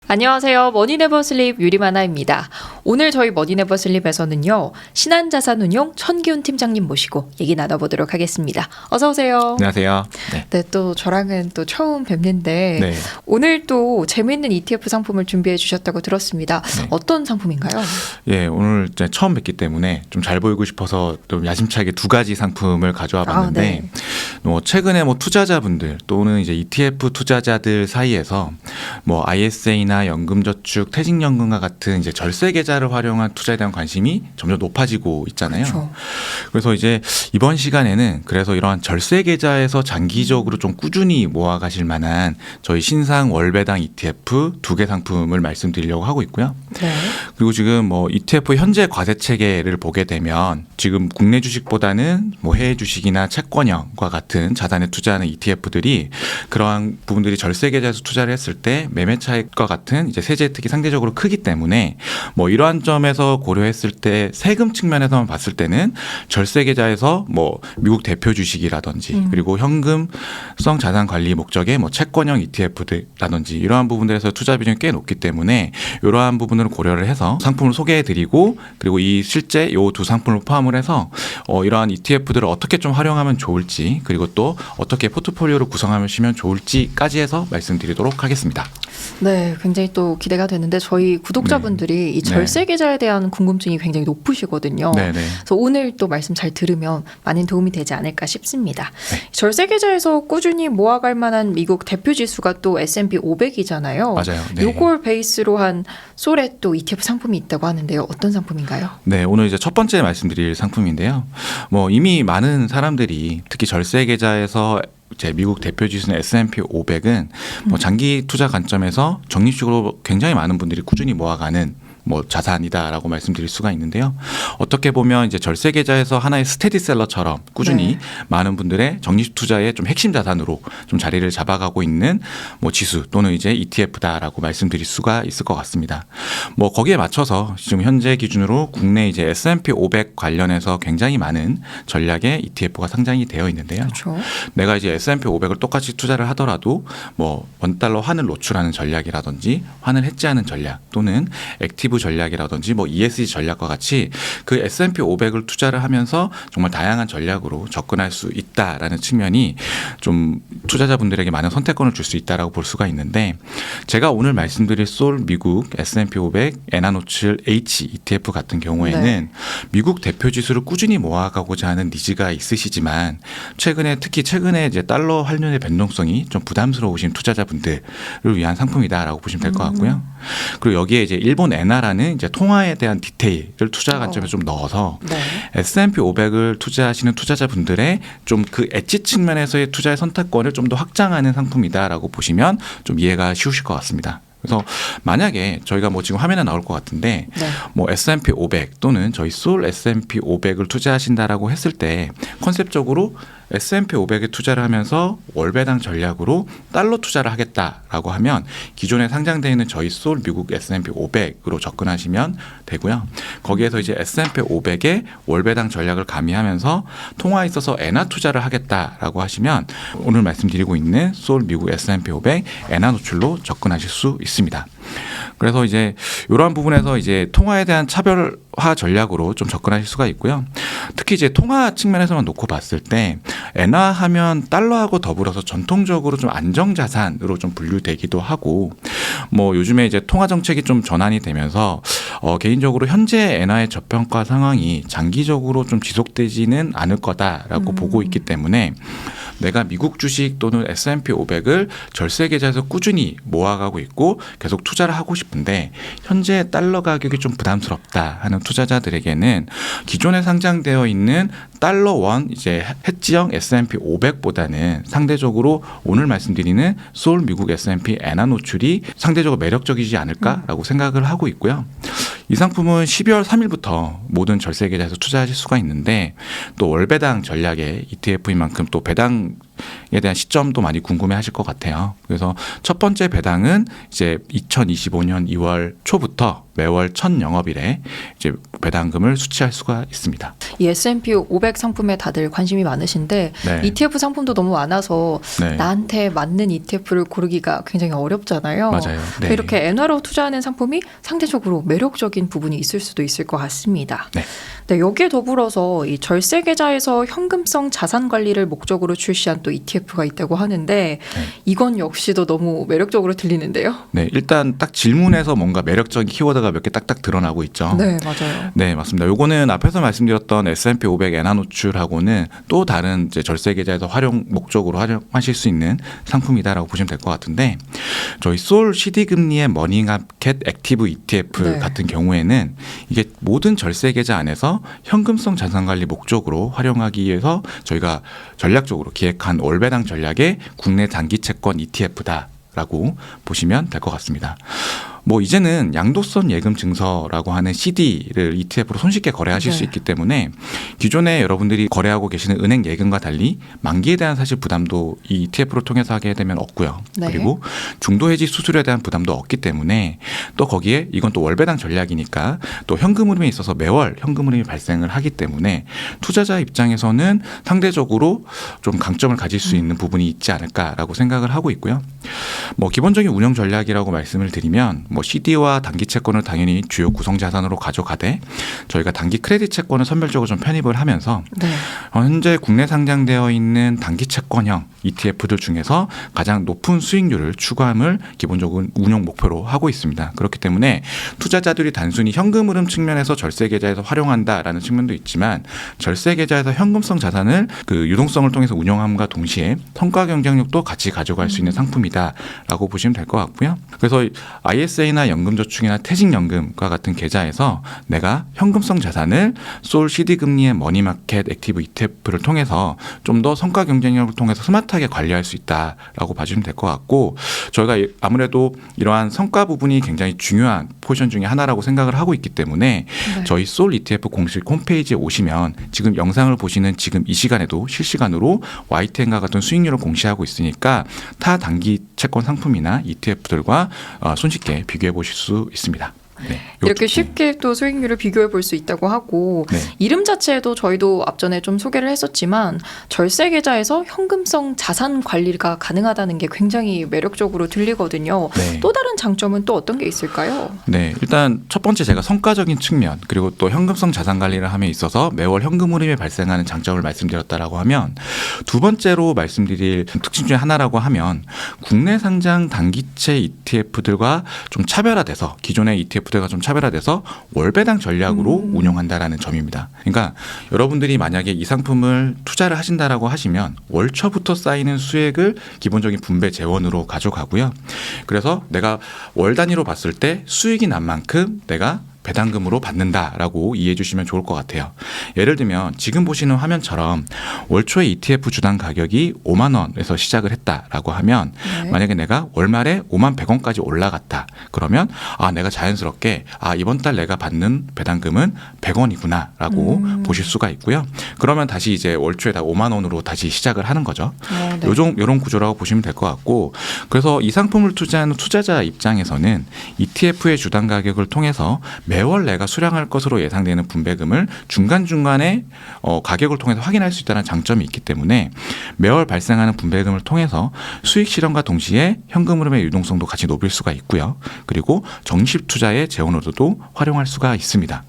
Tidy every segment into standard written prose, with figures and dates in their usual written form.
안녕하세요. 머니네버슬립 유리마나입니다. 오늘 저희 머니네버슬립에서는요. 신한자산운용 천기훈 팀장님 모시고 얘기 나눠보도록 하겠습니다. 어서 오세요. 안녕하세요. 네, 또 저랑은 또 처음 뵙는데 네. 오늘 또 재미있는 ETF 상품을 준비해 주셨다고 들었습니다. 네. 어떤 상품인가요? 예, 오늘 이제 처음 뵙기 때문에 좀 잘 보이고 싶어서 좀 야심차게 두 가지 상품을 가져와 봤는데 네. 최근에 투자자분들 또는 이제 ETF 투자자들 사이에서 ISA나 연금저축, 퇴직연금과 같은 이제 절세 계좌를 활용한 투자에 대한 관심이 점점 높아지고 있잖아요. 그렇죠. 그래서 이제 이번 시간에는 그래서 이러한 절세 계좌에서 장기적으로 좀 꾸준히 모아가실 만한 저희 신상 월배당 ETF 두 개 상품을 말씀드리려고 하고 있고요. 네. 그리고 지금 ETF 현재 과세 체계를 보게 되면 지금 국내 주식보다는 해외 주식이나 채권형과 같은 자산에 투자하는 ETF들이 그러한 부분들이 절세 계좌에서 투자를 했을 때 매매 차익과 같은 이제 세제 혜택이 상대적으로 크기 때문에 이러한 점에서 고려했을 때 세금 측면에서만 봤을 때는 절세 계좌에서 미국 대표 주식이라든지 그리고 현금성 자산 관리 목적의 채권형 ETF라든지 이러한 부분들에서 투자 비중이 꽤 높기 때문에 이러한 부분을 고려를 해서 상품을 소개해드리고 그리고 이 실제 이 두 상품을 포함을 해서 이러한 ETF들을 어떻게 좀 활용하면 좋을지 그리고 또 어떻게 포트폴리오를 구성하시면 좋을지까지 해서 말씀드리도록 하겠습니다. 네, 굉장히 또 기대가 되는데 저희 구독자분들이 이 절세 계좌에 대한 궁금증이 굉장히 높으시거든요. 네네. 그래서 오늘 또 말씀 잘 들으면 많은 도움이 되지 않을까 싶습니다. 네. 절세 계좌에서 꾸준히 모아갈 만한 미국 대표 지수가 또 S&P 500이잖아요. 맞아요. 네. 요걸 베이스로 한 솔의 또 ETF 상품이 있다고 하는데요. 어떤 상품인가요? 네, 오늘 이제 첫 번째 말씀드릴 상품인데요. 이미 많은 사람들이 특히 절세 계좌에서 미국 대표 지수는 S&P 500은 장기 투자 관점에서 적립식으로 굉장히 많은 분들이 꾸준히 모아가는 자산이다라고 말씀드릴 수가 있는데요. 어떻게 보면 이제 절세 계좌에서 하나의 스테디셀러처럼 꾸준히 많은 분들의 적립 투자의 좀 핵심 자산으로 좀 자리를 잡아가고 있는 지수 또는 이제 ETF다라고 말씀드릴 수가 있을 것 같습니다. 거기에 맞춰서 지금 현재 기준으로 국내 이제 S&P 500 관련해서 굉장히 많은 전략의 ETF가 상장이 되어 있는데요. 그렇죠. 내가 이제 S&P 500을 똑같이 투자를 하더라도 원달러 환을 노출하는 전략이라든지 환을 해지하는 전략 또는 액티브 전략이라든지 ESG 전략과 같이 그 S&P 500을 투자를 하면서 정말 다양한 전략으로 접근할 수 있다라는 측면이 좀 투자자분들에게 많은 선택권을 줄 수 있다라고 볼 수가 있는데 제가 오늘 말씀드릴 솔 미국 S&P 500 엔화노출 H ETF 같은 경우에는 미국 대표 지수를 꾸준히 모아가고자 하는 니즈가 있으시지만 특히 최근에 이제 달러 환율의 변동성이 좀 부담스러우신 투자자분들을 위한 상품이다라고 보시면 될 것 같고요. 그리고 여기에 이제 일본 엔화라는 이제 통화에 대한 디테일을 투자 관점에 좀 넣어서 S&P 500을 투자하시는 투자자분들의 좀 그 엣지 측면에서의 투자의 선택권을 좀 더 확장하는 상품이다라고 보시면 좀 이해가 쉬우실 것 같습니다. 그래서 만약에 저희가 지금 화면에 나올 것 같은데 S&P 500 또는 저희 솔 S&P 500을 투자하신다라고 했을 때 컨셉적으로 S&P 500에 투자를 하면서 월배당 전략으로 달러 투자를 하겠다라고 하면 기존에 상장되어 있는 저희 솔 미국 S&P 500으로 접근하시면 되고요. 거기에서 이제 S&P 500의 월배당 전략을 가미하면서 통화에 있어서 엔화 투자를 하겠다라고 하시면 오늘 말씀드리고 있는 솔 미국 S&P 500 엔화 노출로 접근하실 수 있습니다. 그래서 이제 이러한 부분에서 이제 통화에 대한 차별화 전략으로 좀 접근하실 수가 있고요. 특히 이제 통화 측면에서만 놓고 봤을 때 엔화하면 달러하고 더불어서 전통적으로 좀 안정자산으로 좀 분류되기도 하고 요즘에 이제 통화 정책이 좀 전환이 되면서 개인적으로 현재 엔화의 저평가 상황이 장기적으로 좀 지속되지는 않을 거다라고 보고 있기 때문에 내가 미국 주식 또는 S&P 500을 절세 계좌에서 꾸준히 모아가고 있고 계속 투자를 하고 싶은데 현재 달러 가격이 좀 부담스럽다 하는 투자자들에게는 기존에 상장되어 있는 달러 원 이제 해지형 S&P 500보다는 상대적으로 오늘 말씀드리는 솔 미국 S&P 엔화 노출이 상대적으로 매력적이지 않을까라고 생각을 하고 있고요. 이 상품은 12월 3일부터 모든 절세 계좌에서 투자하실 수가 있는데 또 월배당 전략의 ETF인 만큼 또 배당 에 대한 시점도 많이 궁금해하실 것 같아요. 그래서 첫 번째 배당은 이제 2025년 2월 초부터 매월 첫 영업일에 이제 배당금을 수취할 수가 있습니다. 이 S&P 500 상품에 다들 관심이 많으신데 네. ETF 상품도 너무 많아서 네. 나한테 맞는 ETF를 고르기가 굉장히 어렵잖아요. 맞아요. 네. 이렇게 엔화로 투자하는 상품이 상대적으로 매력적인 부분이 있을 수도 있을 것 같습니다. 네. 네, 여기에 더불어서 이 절세 계좌에서 현금성 자산 관리를 목적으로 출시한 또 ETF가 있다고 하는데 이건 역시도 너무 매력적으로 들리는데요. 네, 일단 딱 질문에서 뭔가 매력적인 키워드가 몇 개 딱딱 드러나고 있죠. 네, 맞아요. 네, 맞습니다. 요거는 앞에서 말씀드렸던 S&P 500 엔화 노출하고는 또 다른 이제 절세 계좌에서 활용 목적으로 활용하실 수 있는 상품이다라고 보시면 될 것 같은데, 저희 솔 CD 금리의 머니마켓 액티브 ETF 네. 같은 경우에는 이게 모든 절세 계좌 안에서 현금성 자산 관리 목적으로 활용하기 위해서 저희가 전략적으로 기획한 월배당 전략의 국내 단기 채권 ETF다라고 보시면 될 것 같습니다. 뭐 이제는 양도선 예금 증서라고 하는 CD를 ETF로 손쉽게 거래하실 네. 수 있기 때문에 기존에 여러분들이 거래하고 계시는 은행 예금과 달리 만기에 대한 사실 부담도 이 ETF를 통해서 하게 되면 없고요. 네. 그리고 중도 해지 수수료에 대한 부담도 없기 때문에 또 거기에 이건 또 월배당 전략이니까 또 현금 흐름에 있어서 매월 현금 흐름이 발생을 하기 때문에 투자자 입장에서는 상대적으로 좀 강점을 가질 수 있는 부분이 있지 않을까라고 생각을 하고 있고요. 뭐 기본적인 운영 전략이라고 말씀을 드리면 뭐 CD와 단기 채권을 당연히 주요 구성 자산으로 가져가되 저희가 단기 크레딧 채권을 선별적으로 좀 편입을 하면서 네. 현재 국내 상장되어 있는 단기 채권형 ETF들 중에서 가장 높은 수익률을 추구함을 기본적으로 운용 목표로 하고 있습니다. 그렇기 때문에 투자자들이 단순히 현금 흐름 측면에서 절세 계좌에서 활용한다라는 측면도 있지만 절세 계좌에서 현금성 자산을 그 유동성을 통해서 운용함과 동시에 성과 경쟁력도 같이 가져갈 수 있는 상품이다라고 보시면 될 것 같고요. 그래서 ISA나 연금저축이나 퇴직연금과 같은 계좌에서 내가 현금성 자산을 솔 CD 금리의 머니마켓 액티브 ETF를 통해서 좀 더 성과 경쟁력을 통해서 스마트하게 관리할 수 있다라고 봐주면 될 것 같고, 저희가 아무래도 이러한 성과 부분이 굉장히 중요한 포지션 중에 하나라고 생각을 하고 있기 때문에 네. 저희 솔 ETF 공식 홈페이지에 오시면 지금 영상을 보시는 지금 이 시간에도 실시간으로 YTN과 같은 수익률을 공시하고 있으니까 타 단기 채권 상품이나 ETF들과 손쉽게 비교해 보실 수 있습니다. 네, 이렇게 요- 쉽게 또 수익률을 비교해 볼 수 있다고 하고 네. 이름 자체에도 저희도 앞전에 좀 소개를 했었지만 절세 계좌에서 현금성 자산 관리가 가능하다는 게 굉장히 매력적으로 들리거든요. 네. 또 다른 장점은 또 어떤 게 있을까요? 네, 일단 첫 번째 제가 성과적인 측면 그리고 또 현금성 자산 관리를 함에 있어서 매월 현금 흐름이 발생하는 장점을 말씀드렸다라고 하면, 두 번째로 말씀드릴 특징 중에 하나라고 하면 국내 상장 단기채 ETF들과 좀 차별화돼서 기존의 ETF들과 좀 차별화돼서 월배당 전략으로 운용한다라는 점입니다. 그러니까 여러분들이 만약에 이 상품을 투자를 하신다라고 하시면 월 초부터 쌓이는 수익을 기본적인 분배 재원으로 가져가고요. 그래서 내가 월 단위로 봤을 때 수익이 난 만큼 내가 배당금으로 받는다라고 이해해 주시면 좋을 것 같아요. 예를 들면 지금 보시는 화면처럼 월 초에 ETF 주당 가격이 5만 원에서 시작을 했다라고 하면 네. 만약에 내가 월말에 5만 100원까지 올라갔다. 그러면 내가 자연스럽게 이번 달 내가 받는 배당금은 100원이구나라고 보실 수가 있고요. 그러면 다시 이제 월 초에 다 5만 원으로 다시 시작을 하는 거죠. 네. 요런 구조라고 보시면 될 것 같고, 그래서 이 상품을 투자하는 투자자 입장에서는 ETF의 주당 가격을 통해서 매월 내가 수령할 것으로 예상되는 분배금을 중간중간에 가격을 통해서 확인할 수 있다는 장점이 있기 때문에 매월 발생하는 분배금을 통해서 수익 실현과 동시에 현금 흐름의 유동성도 같이 높일 수가 있고요. 그리고 정식 투자의 재원으로도 활용할 수가 있습니다.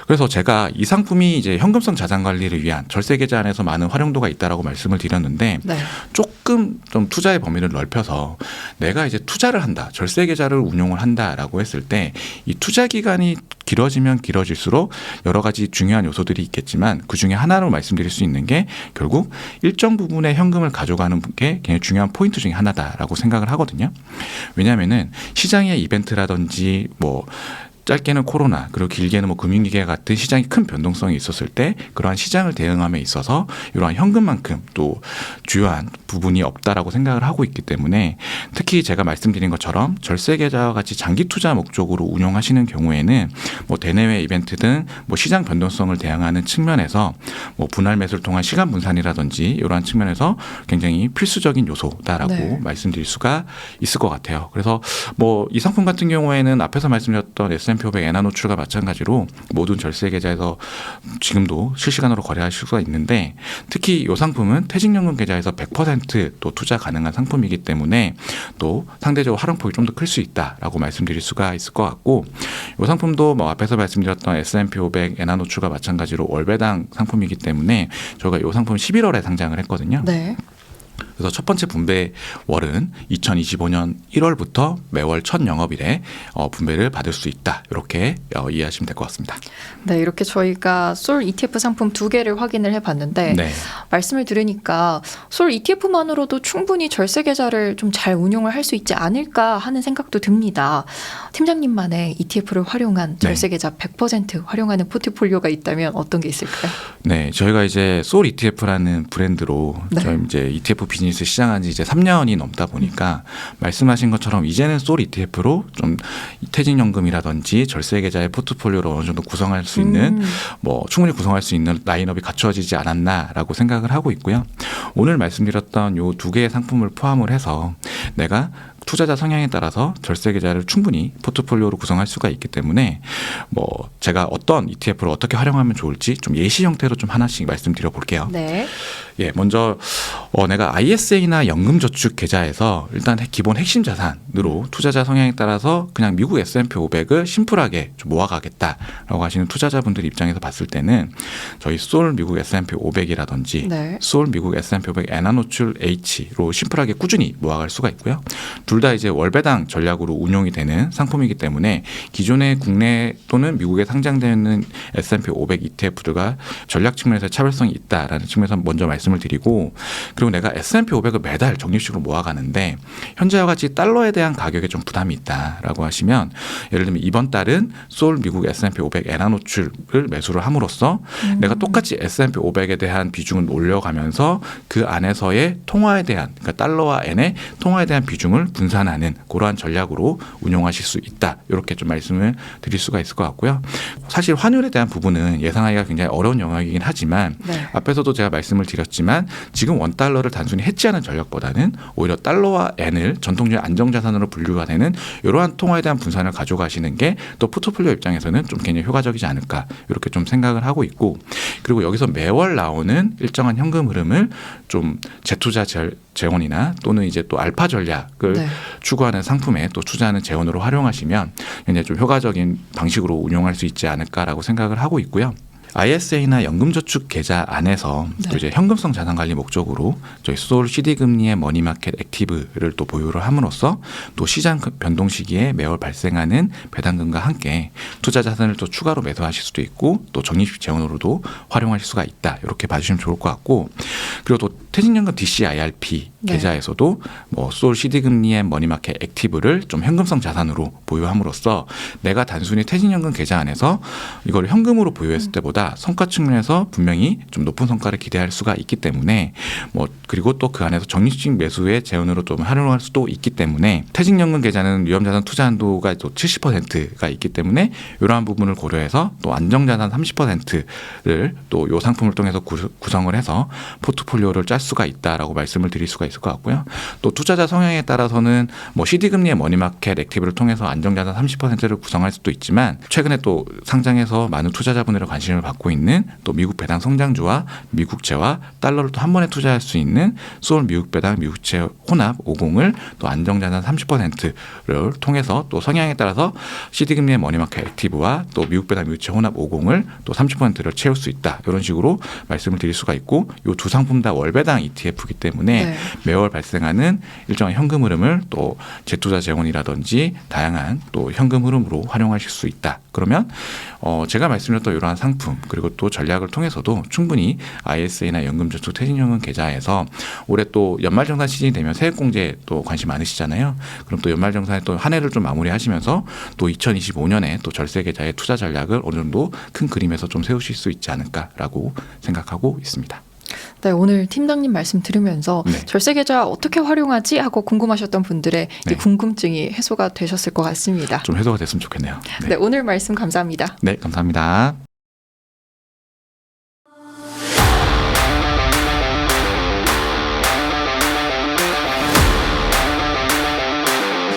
그래서 제가 이 상품이 이제 현금성 자산 관리를 위한 절세 계좌 안에서 많은 활용도가 있다라고 말씀을 드렸는데, 네. 조금 좀 투자의 범위를 넓혀서 내가 이제 투자를 한다, 절세 계좌를 운용을 한다라고 했을 때 이 투자 기간이 길어지면 길어질수록 여러 가지 중요한 요소들이 있겠지만 그 중에 하나로 말씀드릴 수 있는 게 결국 일정 부분의 현금을 가져가는 게 굉장히 중요한 포인트 중에 하나다라고 생각을 하거든요. 왜냐하면은 시장의 이벤트라든지 뭐 짧게는 코로나 그리고 길게는 뭐 금융위기 같은 시장이 큰 변동성이 있었을 때 그러한 시장을 대응함에 있어서 이러한 현금만큼 또 주요한 부분이 없다라고 생각을 하고 있기 때문에 특히 제가 말씀드린 것처럼 절세 계좌와 같이 장기 투자 목적으로 운용하시는 경우에는 뭐 대내외 이벤트 등 뭐 시장 변동성을 대응하는 측면에서 뭐 분할 매수를 통한 시간 분산이라든지 이러한 측면에서 굉장히 필수적인 요소다라고 네. 말씀드릴 수가 있을 것 같아요. 그래서 뭐 이 상품 같은 경우에는 앞에서 말씀드렸던 S&P 500 엔화 노출과 마찬가지로 모든 절세 계좌에서 지금도 실시간으로 거래하실 수가 있는데 특히 이 상품은 퇴직연금 계좌에서 100%또 투자 가능한 상품이기 때문에 또 상대적으로 활용폭이 좀 더 클 수 있다라고 말씀드릴 수가 있을 것 같고 이 상품도 뭐 앞에서 말씀드렸던 S&P 500 엔화 노출과 마찬가지로 월배당 상품이기 때문에 저희가 이 상품 11월에 상장을 했거든요. 네. 그래서 첫 번째 분배월은 2025년 1월부터 매월 첫 영업일에 분배를 받을 수 있다. 이렇게 이해하시면 될 것 같습니다. 네, 이렇게 저희가 솔 ETF 상품 2개를 확인을 해봤는데 네. 말씀을 들으니까 솔 ETF만으로도 충분히 절세 계좌를 좀 잘 운용을 할 수 있지 않을까 하는 생각도 듭니다. 팀장님만의 ETF를 활용한 절세 계좌 100% 활용하는 포트폴리오가 있다면 어떤 게 있을까요? 네, 저희가 이제 솔 ETF라는 브랜드로 네. 저희 이제 ETF 비즈니스 시작한 지 이제 3년이 넘다 보니까 말씀하신 것처럼 이제는 솔 ETF로 좀 퇴직연금이라든지 절세 계좌의 포트폴리오를 어느 정도 구성할 수 있는 뭐 충분히 구성할 수 있는 라인업이 갖추어지지 않았나라고 생각을 하고 있고요. 오늘 말씀드렸던 요 2개의 상품을 포함을 해서 내가 투자자 성향에 따라서 절세 계좌를 충분히 포트폴리오로 구성할 수가 있기 때문에 뭐 제가 어떤 ETF를 어떻게 활용하면 좋을지 좀 예시 형태로 좀 하나씩 말씀드려 볼게요. 네. 예, 먼저 내가 ISA나 연금저축 계좌에서 일단 기본 핵심 자산으로 투자자 성향에 따라서 그냥 미국 S&P 500을 심플하게 좀 모아가겠다라고 하시는 투자자분들 입장에서 봤을 때는 저희 솔 미국 S&P 500이라든지 네. 솔 미국 S&P 500 엔화 노출 H로 심플하게 꾸준히 모아갈 수가 있고요. 둘 다 이제 월배당 전략으로 운용이 되는 상품이기 때문에 기존의 국내 또는 미국에 상장되어 있는 S&P 500 ETF들과 전략 측면에서 차별성이 있다라는 측면에서 먼저 말씀을 드리고 그리고 내가 S&P 500을 매달 적립식으로 모아가는데 현재와 같이 달러에 대한 가격에 좀 부담이 있다라고 하시면 예를 들면 이번 달은 솔 미국 S&P 500 엔화 노출을 매수를 함으로써 내가 똑같이 S&P 500에 대한 비중을 올려가면서 그 안에서의 통화에 대한 그러니까 달러와 엔의 통화에 대한 비중을 분산하는 그러한 전략으로 운용하실 수 있다. 이렇게 좀 말씀을 드릴 수가 있을 것 같고요. 사실 환율에 대한 부분은 예상하기가 굉장히 어려운 영역이긴 하지만 네. 앞에서도 제가 말씀을 드렸지만 지금 원달러를 단순히 해지하는 전략보다는 오히려 달러와 엔을 전통적인 안정자산으로 분류가 되는 이러한 통화에 대한 분산을 가져가시는 게 또 포트폴리오 입장에서는 좀 굉장히 효과적이지 않을까 이렇게 좀 생각을 하고 있고 그리고 여기서 매월 나오는 일정한 현금 흐름을 좀 재투자 재원이나 또는 이제 또 알파 전략을 네. 추구하는 상품에 또 투자하는 재원으로 활용하시면 굉장히 좀 효과적인 방식으로 운용할 수 있지 않을까라고 생각을 하고 있고요. ISA나 연금저축 계좌 안에서 네. 또 이제 현금성 자산 관리 목적으로 저희 솔 CD 금리의 머니마켓 액티브를 또 보유를 함으로써 또 시장 변동 시기에 매월 발생하는 배당금과 함께 투자 자산을 또 추가로 매수하실 수도 있고 또 적립식 재원으로도 활용하실 수가 있다. 이렇게 봐주시면 좋을 것 같고 그리고 또 퇴직연금 DCIRP 네. 계좌에서도 뭐 솔 CD 금리의 머니마켓 액티브를 좀 현금성 자산으로 보유함으로써 내가 단순히 퇴직연금 계좌 안에서 이걸 현금으로 보유했을 때보다 성과 측면에서 분명히 좀 높은 성과를 기대할 수가 있기 때문에 뭐 그리고 또 그 안에서 적립식 매수의 재원으로 좀 활용할 수도 있기 때문에 퇴직연금 계좌는 위험자산 투자 한도가 또 70%가 있기 때문에 이러한 부분을 고려해서 또 안정자산 30%를 또 이 상품을 통해서 구성을 해서 포트폴리오를 짤 수가 있다라고 말씀을 드릴 수가 있을 것 같고요. 또 투자자 성향에 따라서는 뭐 CD 금리의 머니마켓 액티브를 통해서 안정자산 30%를 구성할 수도 있지만 최근에 또 상장해서 많은 투자자분들의 관심을 받고 있는 또 미국 배당 성장주와 미국채와 달러를 또 한 번에 투자할 수 있는 솔 미국 배당 미국채 혼합 50을 또 안정자산 30%를 통해서 또 성향에 따라서 CD 금리의 머니마켓 액티브와 또 미국 배당 미국채 혼합 50을 또 30%를 채울 수 있다. 이런 식으로 말씀을 드릴 수가 있고 이 두 상품 다 월배당 해당 ETF이기 때문에 네. 매월 발생하는 일정한 현금 흐름을 또 재투자 재원이라든지 다양한 또 현금 흐름으로 활용하실 수 있다. 그러면 제가 말씀드렸던 이러한 상품 그리고 또 전략을 통해서도 충분히 ISA나 연금저축 퇴직연금 계좌에서 올해 또 연말정산 시즌이 되면 세액공제 또 관심 많으시잖아요. 그럼 또 연말정산에 또 한 해를 좀 마무리하시면서 또 2025년에 또 절세계좌의 투자 전략을 어느 정도 큰 그림에서 좀 세우실 수 있지 않을까라고 생각하고 있습니다. 네, 오늘 팀장님 말씀 들으면서 네. 절세계좌 어떻게 활용하지 하고 궁금하셨던 분들의 이 네. 궁금증이 해소가 되셨을 것 같습니다. 좀 해소가 됐으면 좋겠네요. 네, 오늘 말씀 감사합니다. 네, 감사합니다.